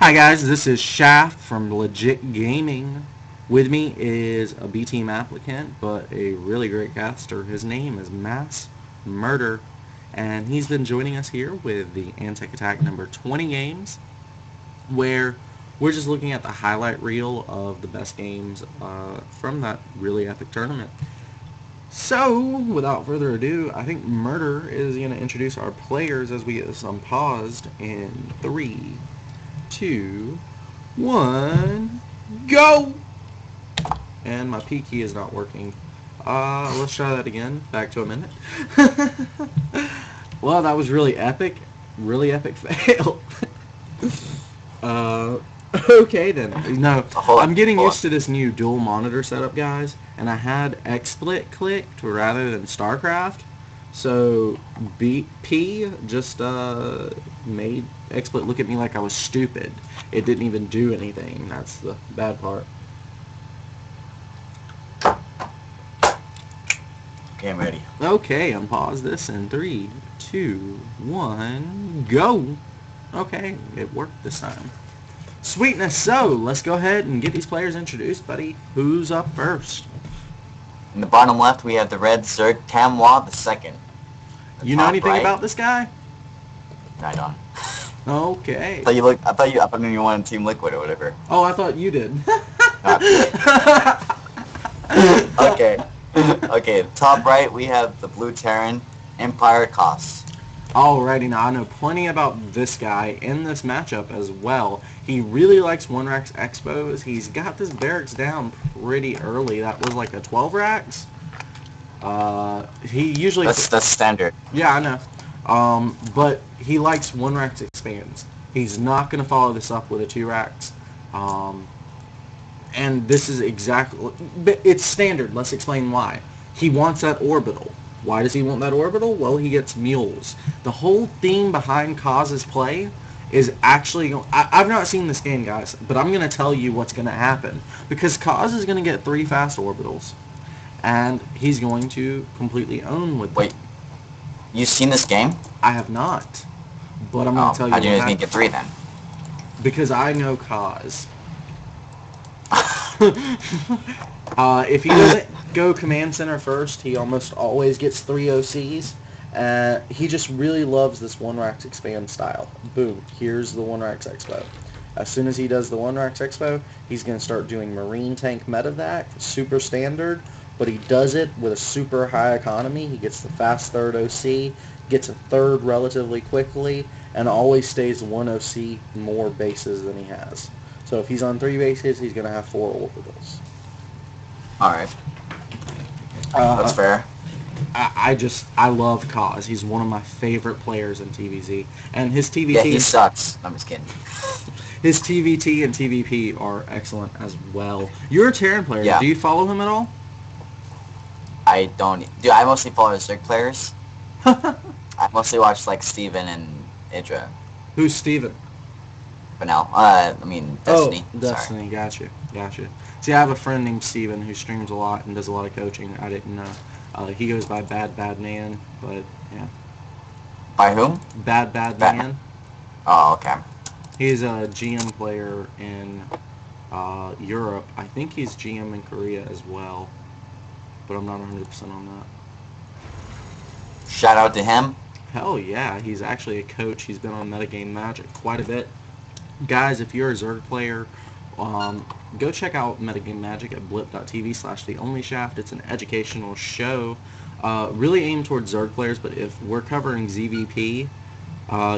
Hi guys, this is Shaft from Legit Gaming. With me is a B Team applicant, but a really great caster. His name is MassMurder, and he's been joining us here with the Antec Attack number 20 games, where we're just looking at the highlight reel of the best games from that really epic tournament. So, without further ado, I think Murder is going to introduce our players as we get this unpaused in 3, 2, 1, go! And my P key is not working. Let's try that again. Back to a minute. Well, that was really epic. Really epic fail. Okay then. No, I'm getting used to this new dual monitor setup, guys, and I had XSplit clicked rather than StarCraft, so P just made XSplit look at me like I was stupid. It didn't even do anything. That's the bad part. Okay, I'm ready. Okay, unpause this in 3, 2, 1, go! Okay, it worked this time. Sweetness, so let's go ahead and get these players introduced, buddy. Who's up first? In the bottom left, we have the red Zerg KamawahII. You know anything about this guy? No, I don't. Okay. I thought you wanted Team Liquid or whatever. Oh, I thought you did. Okay. Okay, top right, we have the blue Terran, EmpireKas. Alrighty, now I know plenty about this guy in this matchup as well. He really likes 1 racks expos. He's got this barracks down pretty early. That was like a 12 racks. He usually... That's standard. Yeah, I know. But he likes 1 racks expands. He's not going to follow this up with a 2 racks. And this is exactly... It's standard. Let's explain why. He wants that orbital. Why does he want that orbital? Well, he gets mules. The whole theme behind Kas's play is actually... I've not seen this game, guys, but I'm going to tell you what's going to happen. Because Kas is going to get 3 fast orbitals, and he's going to completely own with them. Wait, you've seen this game? I have not, but I'm going to tell you how do you think get 3 then? Because I know Kas. If he doesn't go command center first, he almost always gets 3 OCs. He just really loves this 1 racks expand style. Boom, here's the 1 racks expo. As soon as he does the 1 racks expo, he's going to start doing Marine Tank Medivac, super standard, but he does it with a super high economy. He gets the fast 3rd OC, gets a 3rd relatively quickly, and always stays 1 OC more bases than he has. So if he's on 3 bases, he's going to have 4 orbitals. Alright. That's fair. I love Kas. He's one of my favorite players in TVZ. And his TVT... Yeah, he sucks. I'm just kidding. His TVT and TVP are excellent as well. You're a Terran player. Yeah. Do you follow him at all? I don't... Dude, I mostly follow Zerg players. I mostly watch, like, Steven and Idra. Who's Steven? For now. I mean, Destiny. Oh, Destiny. Sorry. Gotcha. See, I have a friend named Steven who streams a lot and does a lot of coaching. I didn't know. He goes by Bad Man, but yeah. By whom? Bad Man. Oh, okay. He's a GM player in Europe. I think he's GM in Korea as well, but I'm not 100% on that. Shout out to him. Hell yeah, he's actually a coach. He's been on Metagame Magic quite a bit. Guys, if you're a Zerg player, go check out Metagame Magic at blip.tv/theonlyshaft. It's an educational show, really aimed towards Zerg players, but if we're covering ZVP,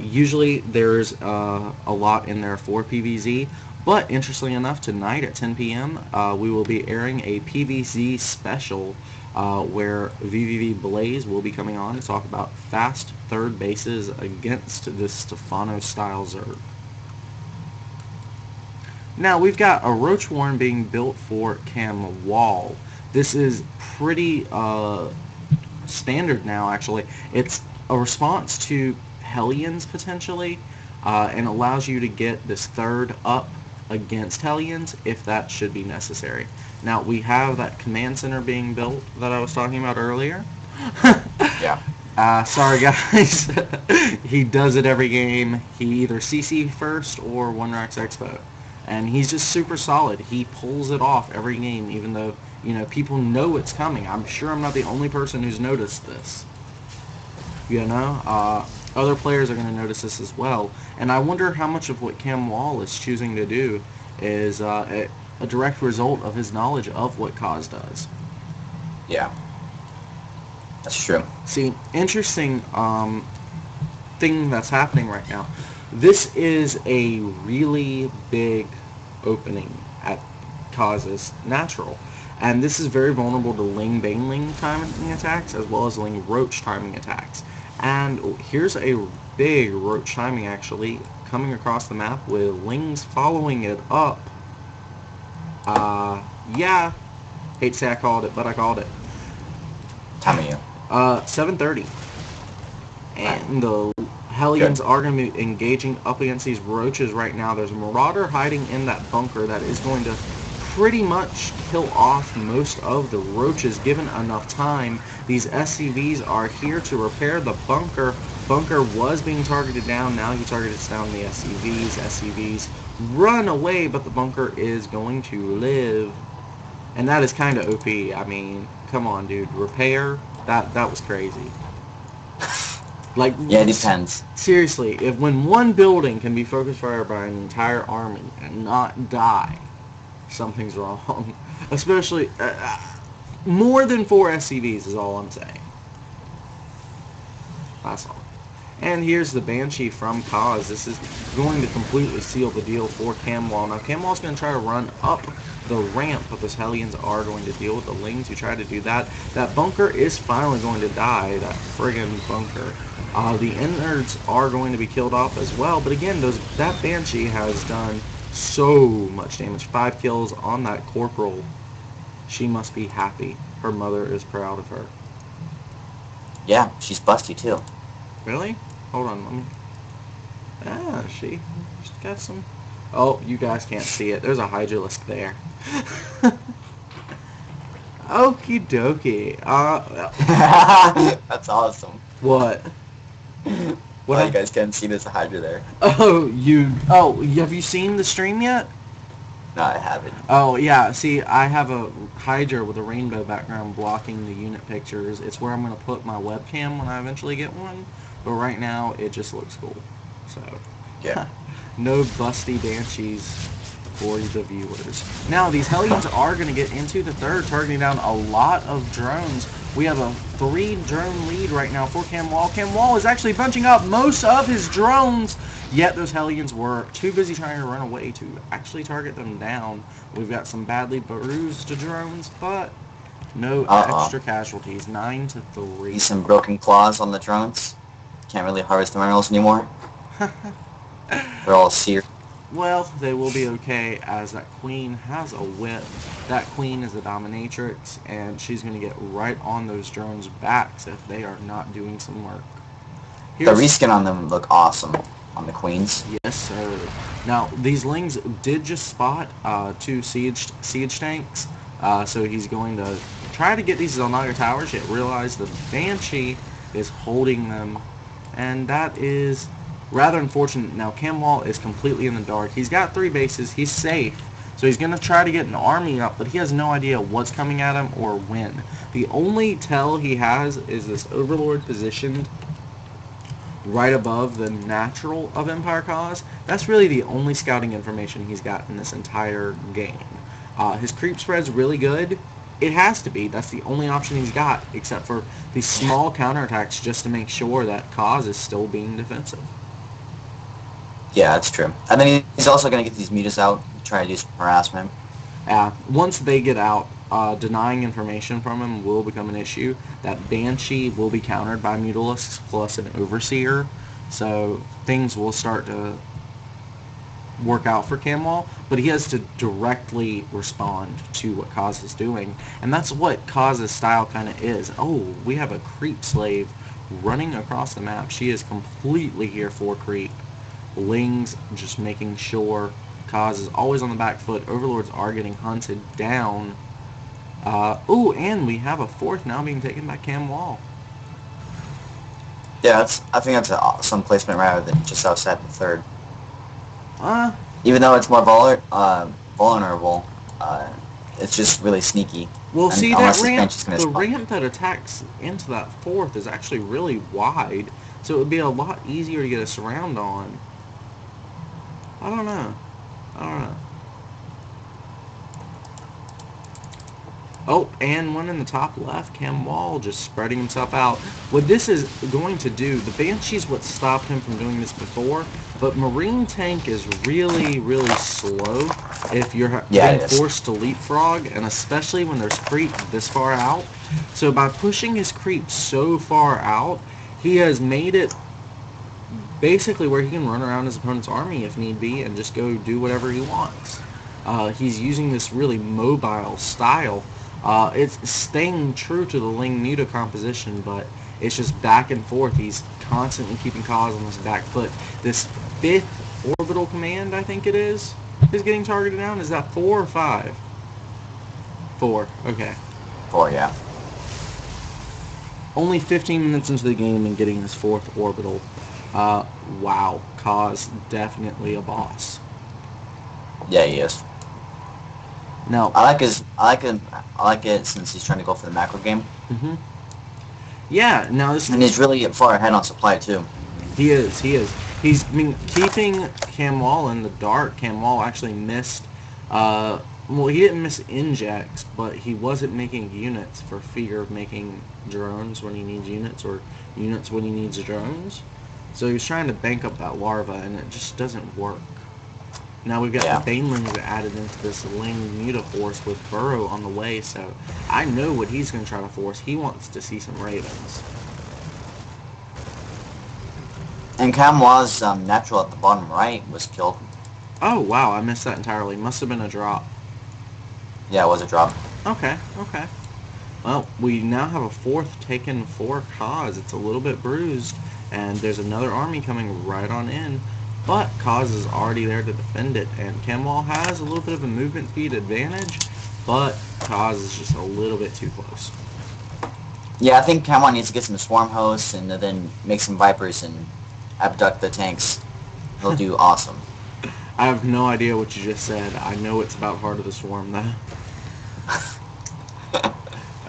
usually there's a lot in there for PvZ. But interestingly enough, tonight at 10 p.m., we will be airing a PvZ special where VVV Blaze will be coming on to talk about fast 3rd bases against this Stefano-style Zerg. Now, we've got a Roach Warren being built for Kamawah. This is pretty standard now, actually. It's a response to Hellions, potentially, and allows you to get this 3rd up against Hellions if that should be necessary. Now, we have that command center being built that I was talking about earlier. Yeah. Sorry guys. He does it every game. He either CC first or One Racks Expo. And he's just super solid. He pulls it off every game, even though, people know it's coming. I'm sure I'm not the only person who's noticed this. Other players are going to notice this as well. And I wonder how much of what Kamawah is choosing to do is a direct result of his knowledge of what Kas does. Yeah. That's true. See, interesting thing that's happening right now. This is a really big opening at Kas's natural. And this is very vulnerable to Ling Baneling timing attacks as well as Ling Roach timing attacks. And here's a big Roach timing actually coming across the map with Lings following it up. Yeah. Hate to say I called it, but I called it. Time of you. 7:30. And the Hellions are going to be engaging up against these Roaches right now. There's a Marauder hiding in that bunker that is going to pretty much kill off most of the Roaches given enough time. These SCVs are here to repair the bunker. Bunker was being targeted down. Now he targets down the SCVs. SCVs run away, but the bunker is going to live. And that is kind of OP. I mean, come on, dude. Repair? That was crazy. Like, yeah, it depends. Seriously, when one building can be focused fire by an entire army and not die, something's wrong. Especially, more than 4 SCVs is all I'm saying. That's all. And here's the Banshee from Kas. This is going to completely seal the deal for Kamawah. Now, Kamawah's going to try to run up the ramp, but those Hellions are going to deal with the Lings who try to do that. That bunker is finally going to die, that friggin' bunker. The innards are going to be killed off as well, but again, that Banshee has done so much damage. 5 kills on that Corporal. She must be happy. Her mother is proud of her. Yeah, she's busty too. Really? Hold on, let me... she's got some... Oh, you guys can't see it. There's a Hydralisk there. Okie dokie. That's awesome. What? Well, you guys can't see there's a Hydra there. Have you seen the stream yet? No, I haven't. Oh, yeah. See, I have a Hydra with a rainbow background blocking the unit pictures. It's where I'm going to put my webcam when I eventually get one. But right now, it just looks cool. So, yeah. No busty Banshees for the viewers. Now, these Hellions are going to get into the third, targeting down a lot of drones. We have a 3-drone lead right now for Kamawah. Kamawah is actually bunching up most of his drones, yet those Hellions were too busy trying to run away to actually target them down. We've got some badly bruised drones, but no extra casualties. 9-3. See some broken claws on the drones. Can't really harvest the minerals anymore. They're all seared. Well, they will be okay as that queen has a whip. That queen is a dominatrix, and she's going to get right on those drones' backs if they are not doing some work. The reskin on them look awesome on the queens. Yes, sir. Now, these Lings did just spot 2 siege tanks, so he's going to try to get these Zelnaga towers, yet realize the Banshee is holding them, and that is rather unfortunate. Now, Kamawah is completely in the dark. He's got 3 bases. He's safe. So he's going to try to get an army up, but he has no idea what's coming at him or when. The only tell he has is this Overlord positioned right above the natural of Empire.Kas. That's really the only scouting information he's got in this entire game. His creep spread's really good. It has to be. That's the only option he's got, except for these small counterattacks just to make sure that Kas is still being defensive. Yeah, that's true. And then he's also going to get these mutas out, try to do some harassment. Once they get out, denying information from him will become an issue. That Banshee will be countered by Mutalisks plus an Overseer, so things will start to work out for Kamawah, but he has to directly respond to what Kas is doing, and that's what Kas's style kind of is. Oh, we have a creep slave running across the map. She is completely here for creep. Lings just making sure Kas is always on the back foot. Overlords are getting hunted down. And we have a 4th now being taken by Kamawah. Yeah, I think that's an awesome placement rather than just outside the third. Uh, Even though it's more vulnerable, it's just really sneaky. well, And see, that unless this ramp, bench is going to the spawn. ramp that attacks into that fourth is actually really wide, so it would be a lot easier to get a surround on. I don't know. I don't know. Oh, and one in the top left, Cam Wall just spreading himself out. What this is going to do, the Banshee's what stopped him from doing this before, but Marine Tank is really, really slow if you're Yeah, being it is. forced to leapfrog, and especially when there's creep this far out. So by pushing his creep so far out, he has made it basically where he can run around his opponent's army if need be and just go do whatever he wants. He's using this really mobile style. It's staying true to the Ling Muta composition, but it's just back and forth. He's constantly keeping Kaz on his back foot. This fifth orbital command, I think it is getting targeted down. Is that 4 or 5? 4. Okay. 4, yeah. Only 15 minutes into the game and getting his 4th orbital. Wow. Kaz definitely a boss. Yeah, he is. Now, I like it since he's trying to go for the macro game. mm-hmm. Yeah, now this And he's really far ahead on supply too. He is. He's been keeping Cam Wall in the dark. Cam Wall actually missed. Well, he didn't miss injects, but he wasn't making units for fear of making drones when he needs units, or units when he needs drones. So he was trying to bank up that larva, and it just doesn't work. Now we've got the Banelings added into this Ling Muta force with Burrow on the way, so I know what he's going to try to force. He wants to see some Ravens. And Kamawah's natural at the bottom right was killed. Oh, wow, I missed that entirely. Must have been a drop. Yeah, it was a drop. Okay. Well, we now have a 4th taken for Kaz. It's a little bit bruised, and there's another army coming right on in. But Kaz is already there to defend it, and Kamwal has a little bit of a movement speed advantage, but Kaz is just a little bit too close. Yeah, I think Kamawah needs to get some swarm hosts and then make some Vipers and abduct the tanks. He'll do awesome. I have no idea what you just said. I know it's about Heart of the Swarm, though.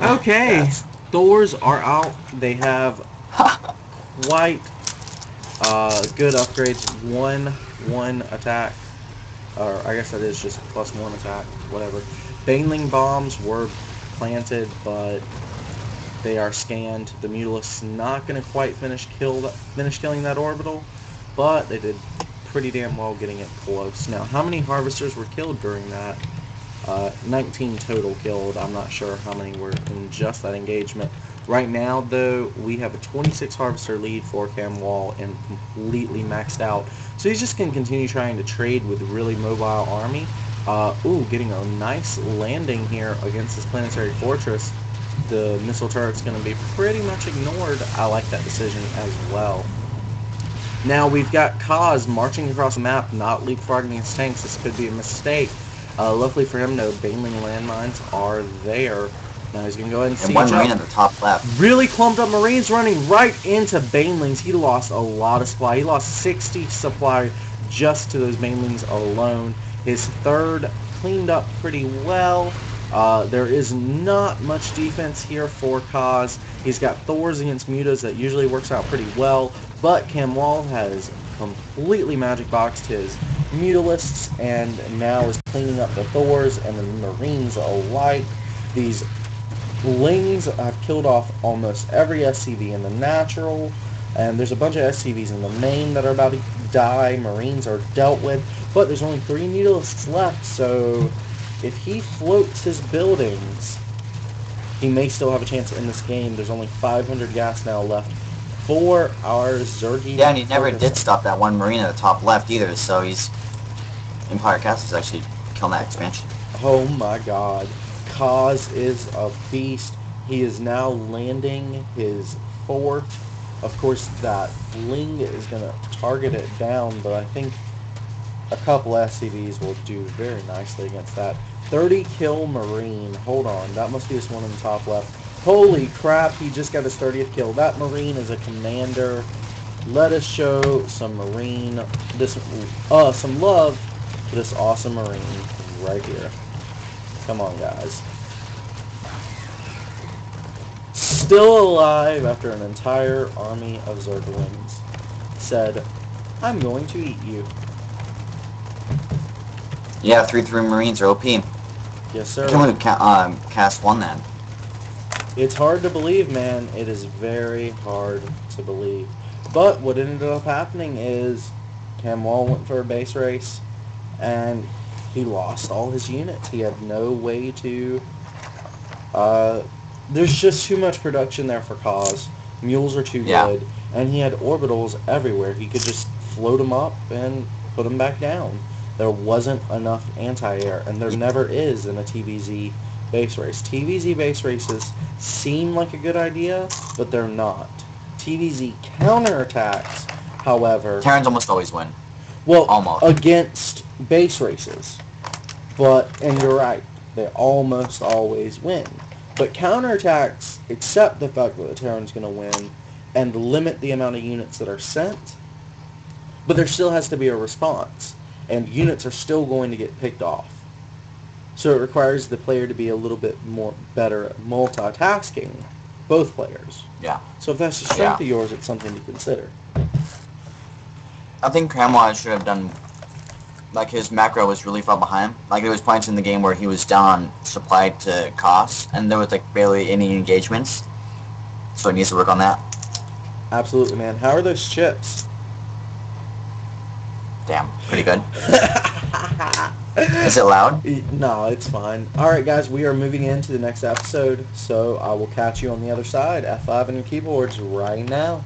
Okay, Yes. Thors are out. They have quite good upgrades. 1 attack, or I guess that is just +1 attack, whatever. Baneling bombs were planted, but they are scanned. The Mutalist's not going to quite finish killing that orbital, but they did pretty damn well getting it close. Now, how many harvesters were killed during that? 19 total killed. I'm not sure how many were in just that engagement. Right now, though, we have a 26 harvester lead for Cam Wall and completely maxed out. So he's just going to continue trying to trade with a really mobile army. Getting a nice landing here against this planetary fortress. The missile turret's going to be pretty much ignored. I like that decision as well. Now we've got Kaz marching across the map, not leapfrogging his tanks. This could be a mistake. Luckily for him, no Baneling landmines are there. Now he's going to go ahead and siege one Marine up. at the top left. Really clumped up Marines running right into Banelings. He lost a lot of supply. He lost 60 supply just to those Banelings alone. His 3rd cleaned up pretty well. There is not much defense here for Kaz. He's got Thors against Mutas. That usually works out pretty well. But Kamwal has completely magic boxed his Mutalists and now is cleaning up the Thors and the Marines alike. These Lings have killed off almost every SCV in the natural, and there's a bunch of SCVs in the main that are about to die. Marines are dealt with, but there's only 3 Mutalists left, so if he floats his buildings, he may still have a chance in this game. There's only 500 gas now left for our Zergi. Yeah, and he never did stop that one Marine at the top left either, so he's... EmpireKas is actually killing that expansion. Oh my god. Kaz is a beast. He is now landing his 4th. Of course, that Ling is going to target it down, but I think a couple SCVs will do very nicely against that. 30 kill Marine. Hold on. That must be this one in the top left. Holy crap, he just got his 30th kill. That Marine is a commander. Let us show some some love to this awesome Marine right here. Come on, guys. Still alive after an entire army of Zerglings. Said, I'm going to eat you. Yeah, 3-3 Marines are OP. Yes, sir. I can't believe Cast won that. It's hard to believe, man. It is very hard to believe. But what ended up happening is Kamawah went for a base race, and he lost all his units. He had no way to... there's just too much production there for Kas. Mules are too good, and he had orbitals everywhere. He could just float them up and put them back down. There wasn't enough anti-air, and there never is in a TVZ base race. TVZ base races seem like a good idea, but they're not. TVZ counterattacks, however... Terrans almost always win. Well, almost. Against base races. And you're right, they almost always win. But counterattacks accept the fact that the Terran's going to win and limit the amount of units that are sent, but there still has to be a response, and units are still going to get picked off. So it requires the player to be a little bit better at multitasking, both players. Yeah. So if that's a strength of yours, it's something to consider. I think Kamawah should have done, like, his macro was really far behind. Like, there was points in the game where he was down on supply to cost, and there was, like, barely any engagements. So he needs to work on that. Absolutely, man. How are those chips? Damn, pretty good. Is it loud? No, it's fine. Alright, guys, we are moving into the next episode, so I will catch you on the other side. F5 on your keyboards right now.